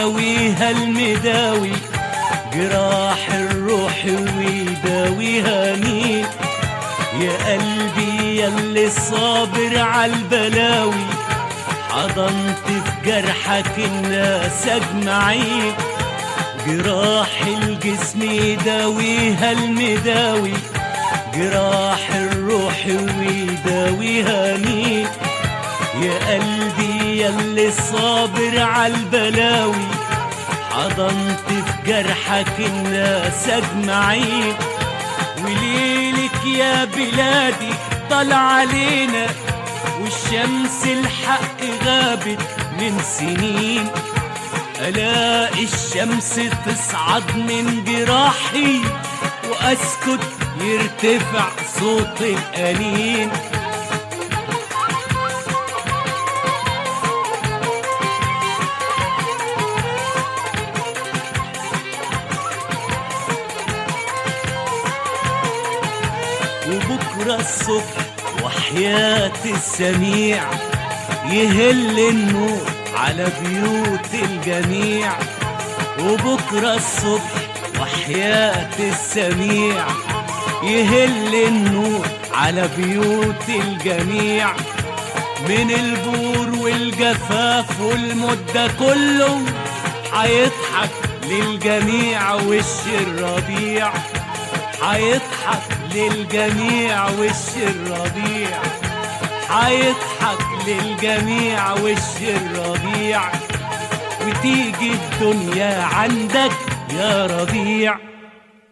يداويها المداوي، جراح الروح ويداويها مين؟ يا قلبي ياللي صابر عالبلاوي، حضنت في جرحك الناس اجمعين. جراح الجسم يداويها المداوي، جراح الروح ويداويها مين؟ يا قلبي ياللي صابر عالبلاوي، حضنت في جرحك الناس اجمعين. وليلك يا بلادي طلع علينا، والشمس الحق غابت من سنين. ألاقي الشمس تصعد من جراحي، وأسكت يرتفع صوت الأنين. وبكرة الصبح وحياة السميع، يهل النور على بيوت الجميع. وبكرة الصبح وحياة السميع، يهل النور على بيوت الجميع. من البور والجفاف والمدة كله هيضحك للجميع وش الربيع، هيضحك للجميع وش الربيع، هيضحك للجميع وش الربيع. وتيجي الدنيا عندك يا ربيع.